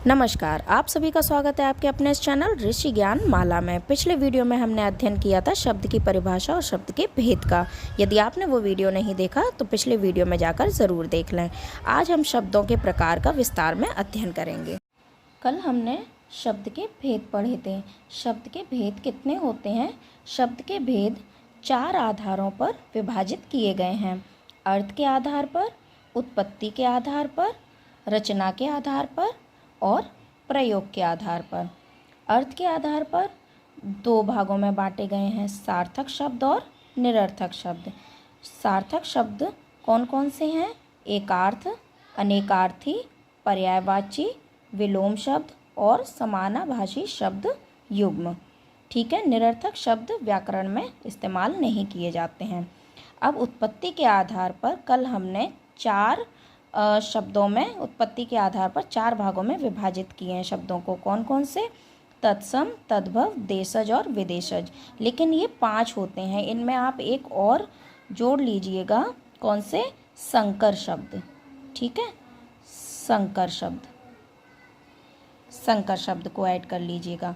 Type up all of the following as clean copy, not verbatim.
नमस्कार, आप सभी का स्वागत है आपके अपने इस चैनल ऋषि ज्ञान माला में। पिछले वीडियो में हमने अध्ययन किया था शब्द की परिभाषा और शब्द के भेद का। यदि आपने वो वीडियो नहीं देखा तो पिछले वीडियो में जाकर ज़रूर देख लें। आज हम शब्दों के प्रकार का विस्तार में अध्ययन करेंगे। कल हमने शब्द के भेद पढ़े थे। शब्द के भेद कितने होते हैं? शब्द के भेद 4 आधारों पर विभाजित किए गए हैं। अर्थ के आधार पर, उत्पत्ति के आधार पर, रचना के आधार पर और प्रयोग के आधार पर। अर्थ के आधार पर 2 भागों में बांटे गए हैं, सार्थक शब्द और निरर्थक शब्द। सार्थक शब्द कौन कौन से हैं? एकार्थ, अनेकार्थी, पर्यायवाची, विलोम शब्द और समानाभाषी शब्द युग्म। ठीक है। निरर्थक शब्द व्याकरण में इस्तेमाल नहीं किए जाते हैं। अब उत्पत्ति के आधार पर कल हमने 4 शब्दों में उत्पत्ति के आधार पर 4 भागों में विभाजित किए हैं शब्दों को। कौन कौन से? तत्सम, तद्भव, देशज और विदेशज। लेकिन ये 5 होते हैं। इनमें आप एक और जोड़ लीजिएगा। कौन से? संकर शब्द। ठीक है, संकर शब्द को ऐड कर लीजिएगा।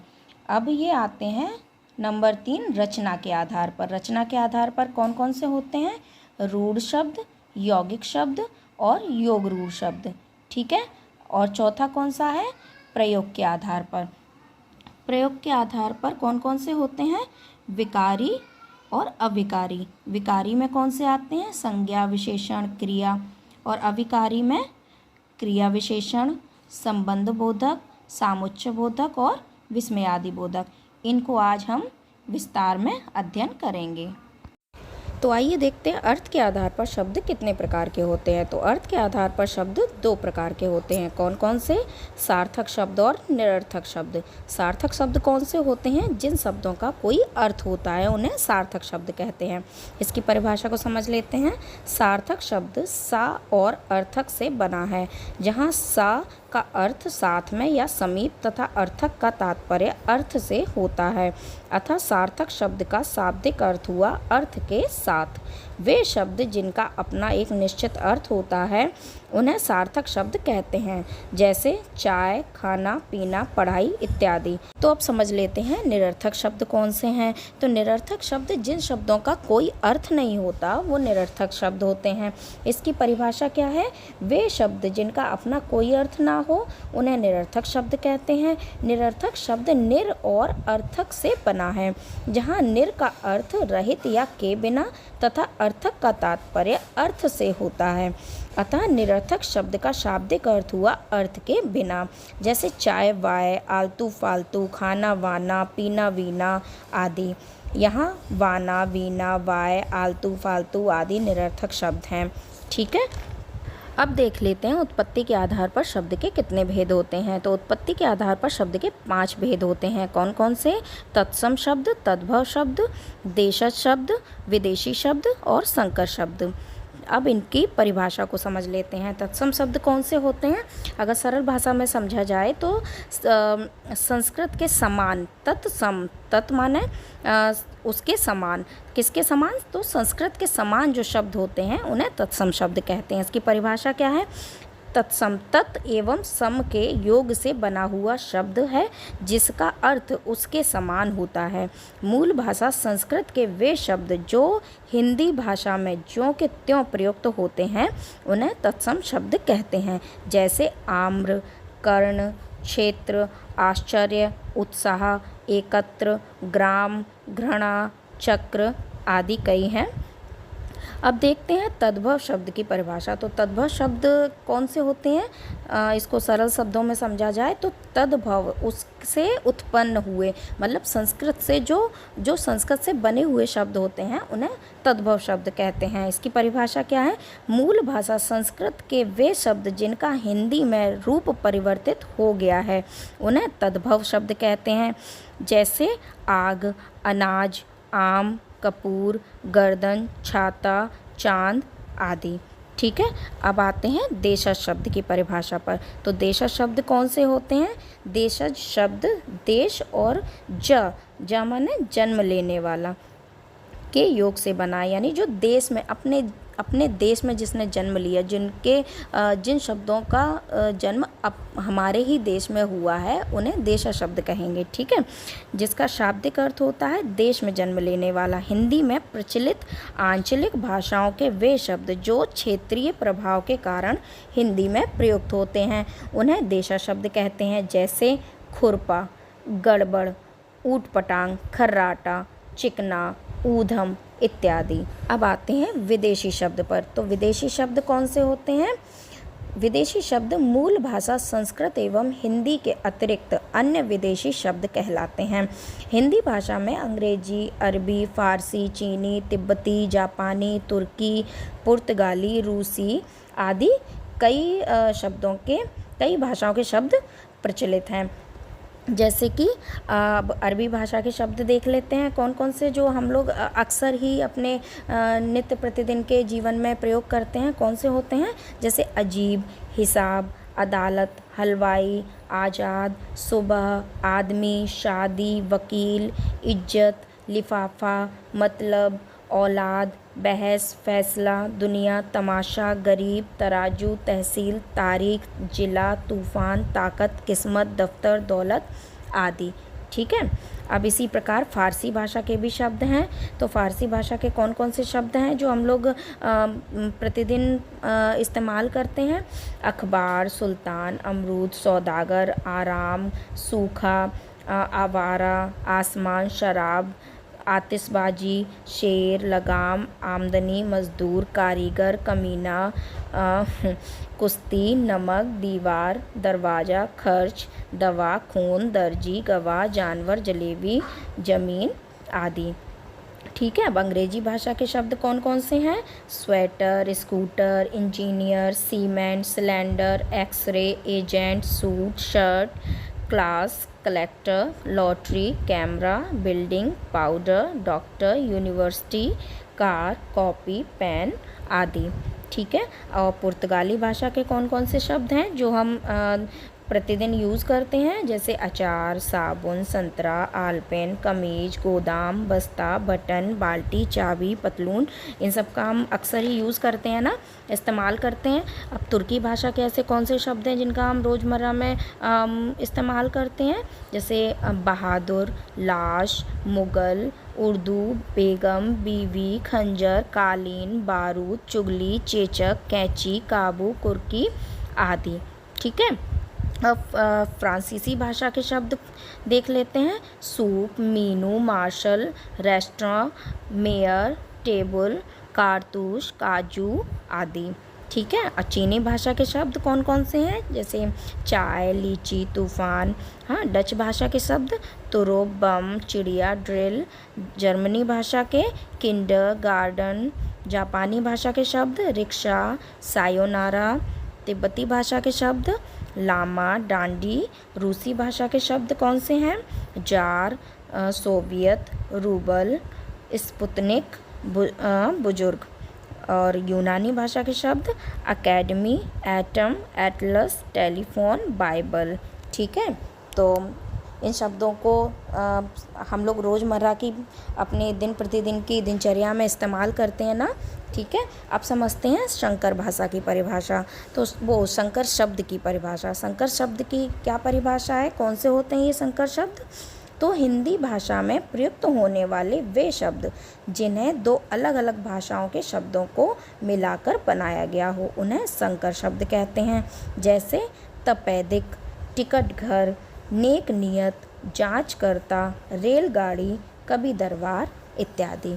अब ये आते हैं नंबर 3 रचना के आधार पर। रचना के आधार पर कौन कौन से होते हैं? रूढ़ शब्द, यौगिक शब्द और योग रूढ़ शब्द। ठीक है। और चौथा कौन सा है? प्रयोग के आधार पर। प्रयोग के आधार पर कौन कौन से होते हैं? विकारी और अविकारी। विकारी में कौन से आते हैं? संज्ञा, विशेषण, क्रिया। और अविकारी में क्रिया विशेषण, संबंध बोधक, सामुच्चय बोधक और विस्मयादि बोधक। इनको आज हम विस्तार में अध्ययन करेंगे। तो आइए देखते हैं अर्थ के आधार पर शब्द कितने प्रकार के होते हैं। तो अर्थ के आधार पर शब्द 2 प्रकार के होते हैं। कौन कौन से? सार्थक शब्द और निरर्थक शब्द। सार्थक शब्द कौन से होते हैं? जिन शब्दों का कोई अर्थ होता है उन्हें सार्थक शब्द कहते हैं। इसकी परिभाषा को समझ लेते हैं। सार्थक शब्द सा और अर्थक से बना है, जहाँ सा का अर्थ साथ में या समीप तथा अर्थक का तात्पर्य अर्थ से होता है। अतः सार्थक शब्द का शाब्दिक अर्थ हुआ अर्थ के साथ। वे शब्द जिनका अपना एक निश्चित अर्थ होता है उन्हें सार्थक शब्द कहते हैं, जैसे चाय, खाना, पीना, पढ़ाई इत्यादि। तो अब समझ लेते हैं निरर्थक शब्द कौन से हैं। तो निरर्थक शब्द जिन शब्दों का कोई अर्थ नहीं होता वो निरर्थक शब्द होते हैं। इसकी परिभाषा क्या है? वे शब्द जिनका अपना कोई अर्थ ना हो उन्हें निरर्थक शब्द कहते हैं। निरर्थक शब्द निर और अर्थक से बना है, जहाँ निर का अर्थ रहित या के बिना तथा अर्थक का तात्पर्य अर्थ से होता है। अतः निरर्थक शब्द का शाब्दिक अर्थ हुआ अर्थ के बिना, जैसे चाय वाय, आलतू फालतू, खाना वाना, पीना वीना आदि। यहाँ वाना, वीना, वाय, आलतू फालतू आदि निरर्थक शब्द हैं। ठीक है। अब देख लेते हैं उत्पत्ति के आधार पर शब्द के कितने भेद होते हैं। तो उत्पत्ति के आधार पर शब्द के 5 भेद होते हैं। कौन कौन से? तत्सम शब्द, तद्भव शब्द, देशज शब्द, विदेशी शब्द और संकर शब्द। अब इनकी परिभाषा को समझ लेते हैं। तत्सम शब्द कौन से होते हैं? अगर सरल भाषा में समझा जाए तो संस्कृत के समान, तत्सम, तत् माने उसके समान। किसके समान? तो संस्कृत के समान जो शब्द होते हैं उन्हें तत्सम शब्द कहते हैं। इसकी परिभाषा क्या है? तत्सम तत् एवं सम के योग से बना हुआ शब्द है जिसका अर्थ उसके समान होता है। मूल भाषा संस्कृत के वे शब्द जो हिंदी भाषा में ज्यों के त्यों प्रयुक्त होते हैं उन्हें तत्सम शब्द कहते हैं, जैसे आम्र, कर्ण, क्षेत्र, आश्चर्य, उत्साह, एकत्र, ग्राम, घृणा, चक्र आदि कई हैं। अब देखते हैं तद्भव शब्द की परिभाषा। तो तद्भव शब्द कौन से होते हैं? इसको सरल शब्दों में समझा जाए तो तद्भव उससे उत्पन्न हुए, मतलब संस्कृत से जो संस्कृत से बने हुए शब्द होते हैं उन्हें तद्भव शब्द कहते हैं। इसकी परिभाषा क्या है? मूल भाषा संस्कृत के वे शब्द जिनका हिंदी में रूप परिवर्तित हो गया है उन्हें तद्भव शब्द कहते हैं, जैसे आग, अनाज, आम, कपूर, गर्दन, छाता, चांद आदि। ठीक है। अब आते हैं देशज शब्द की परिभाषा पर। तो देशज शब्द कौन से होते हैं? देशज शब्द देश और ज माने जन्म लेने वाला के योग से बना, यानी जो देश में अपने अपने देश में जिसने जन्म लिया, जिन शब्दों का जन्म हमारे ही देश में हुआ है, उन्हें देशा शब्द कहेंगे। ठीक है, जिसका शाब्दिक अर्थ होता है देश में जन्म लेने वाला। हिंदी में प्रचलित आंचलिक भाषाओं के वे शब्द जो क्षेत्रीय प्रभाव के कारण हिंदी में प्रयुक्त होते हैं, उन्हें देशा शब्द कहते हैं। जैसे खुरपा, गड़बड़, ऊटपटांग, खर्राटा, चिकना, ऊधम इत्यादि। अब आते हैं विदेशी शब्द पर। तो विदेशी शब्द कौन से होते हैं? विदेशी शब्द मूल भाषा संस्कृत एवं हिंदी के अतिरिक्त अन्य विदेशी शब्द कहलाते हैं। हिंदी भाषा में अंग्रेजी, अरबी, फारसी, चीनी, तिब्बती, जापानी, तुर्की, पुर्तगाली, रूसी आदि कई भाषाओं के शब्द प्रचलित हैं। जैसे कि अब अरबी भाषा के शब्द देख लेते हैं कौन कौन से, जो हम लोग अक्सर ही अपने नित्य प्रतिदिन के जीवन में प्रयोग करते हैं। कौन से होते हैं? जैसे अजीब, हिसाब, अदालत, हलवाई, आज़ाद, सुबह, आदमी, शादी, वकील, इज्जत, लिफाफा, मतलब, औलाद, बहस, फैसला, दुनिया, तमाशा, गरीब, तराजू, तहसील, तारीख, जिला, तूफ़ान, ताकत, किस्मत, दफ्तर, दौलत आदि। ठीक है, अब इसी प्रकार फ़ारसी भाषा के भी शब्द हैं। तो फ़ारसी भाषा के कौन कौन से शब्द हैं जो हम लोग प्रतिदिन इस्तेमाल करते हैं? अखबार, सुल्तान, अमरूद, सौदागर, आराम, सूखा, आवारा, आसमान, शराब, आतिशबाजी, शेर, लगाम, आमदनी, मजदूर, कारीगर, कमीना, कुश्ती, नमक, दीवार, दरवाज़ा, खर्च, दवा, खून, दर्जी, गवाह, जानवर, जलेबी, ज़मीन आदि। ठीक है, अब अंग्रेजी भाषा के शब्द कौन कौन से हैं? Sweater, scooter, engineer, cement, cylinder, x ray, agent, suit, shirt, class, collector, lottery, camera, building, powder, doctor, university, car, copy, pen आदि। ठीक है, और पुर्तगाली भाषा के कौन कौन से शब्द हैं जो हम प्रतिदिन यूज़ करते हैं? जैसे अचार, साबुन, संतरा, आलपेन, कमीज, गोदाम, बस्ता, बटन, बाल्टी, चाबी, पतलून, इन सब का हम अक्सर ही यूज़ करते हैं ना, इस्तेमाल करते हैं। अब तुर्की भाषा के ऐसे कौन से शब्द हैं जिनका हम रोज़मर्रा में इस्तेमाल करते हैं? जैसे बहादुर, लाश, मुग़ल, उर्दू, बेगम, बीवी, खंजर, कालीन, बारूद, चुगली, चेचक, कैंची, काबू, कुर्की आदि। ठीक है, अब फ्रांसीसी भाषा के शब्द देख लेते हैं। Soup, menu, marshal, restaurant, mayor, table, कारतूस, काजू आदि। ठीक है, और चीनी भाषा के शब्द कौन कौन से हैं? जैसे चाय, लीची, तूफ़ान। हाँ, डच भाषा के शब्द तुरुप, बम, चिड़िया, ड्रिल। जर्मनी भाषा के किंडर गार्डन। जापानी भाषा के शब्द रिक्शा, सायोनारा। तिब्बती भाषा के शब्द लामा, डांडी। रूसी भाषा के शब्द कौन से हैं? जार, सोवियत, रूबल, स्पुतनिक, बुजुर्ग। और यूनानी भाषा के शब्द academy, atom, Atlas, telephone, Bible. ठीक है, तो इन शब्दों को हम लोग रोज़मर्रा की अपने दिन प्रतिदिन की दिनचर्या में इस्तेमाल करते हैं ना। ठीक है, अब समझते हैं संकर भाषा की परिभाषा। तो वो संकर शब्द की परिभाषा, संकर शब्द की क्या परिभाषा है? कौन से होते हैं ये संकर शब्द? तो हिंदी भाषा में प्रयुक्त होने वाले वे शब्द जिन्हें दो अलग अलग भाषाओं के शब्दों को मिलाकर बनाया गया हो, उन्हें संकर शब्द कहते हैं। जैसे तपेदिक, टिकट घर, नेक नियत, जांचकर्ता, रेलगाड़ी, कभी दरबार इत्यादि।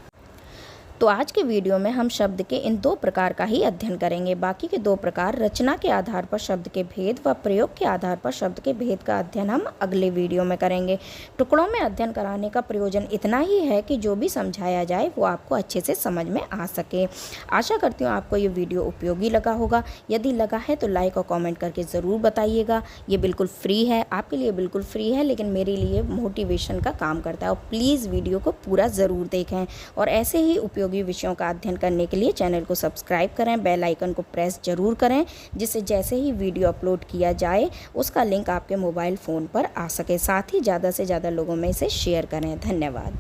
तो आज के वीडियो में हम शब्द के इन दो प्रकार का ही अध्ययन करेंगे। बाकी के दो प्रकार रचना के आधार पर शब्द के भेद व प्रयोग के आधार पर शब्द के भेद का अध्ययन हम अगले वीडियो में करेंगे। टुकड़ों में अध्ययन कराने का प्रयोजन इतना ही है कि जो भी समझाया जाए वो आपको अच्छे से समझ में आ सके। आशा करती हूँ आपको ये वीडियो उपयोगी लगा होगा। यदि लगा है तो लाइक और कॉमेंट करके ज़रूर बताइएगा। ये बिल्कुल फ्री है, आपके लिए बिल्कुल फ्री है, लेकिन मेरे लिए मोटिवेशन का काम करता है। और प्लीज़ वीडियो को पूरा ज़रूर देखें और ऐसे ही उपयोगी विषयों का अध्ययन करने के लिए चैनल को सब्सक्राइब करें, बेल आइकन को प्रेस जरूर करें, जिससे जैसे ही वीडियो अपलोड किया जाए उसका लिंक आपके मोबाइल फ़ोन पर आ सके। साथ ही ज़्यादा से ज़्यादा लोगों में इसे शेयर करें। धन्यवाद।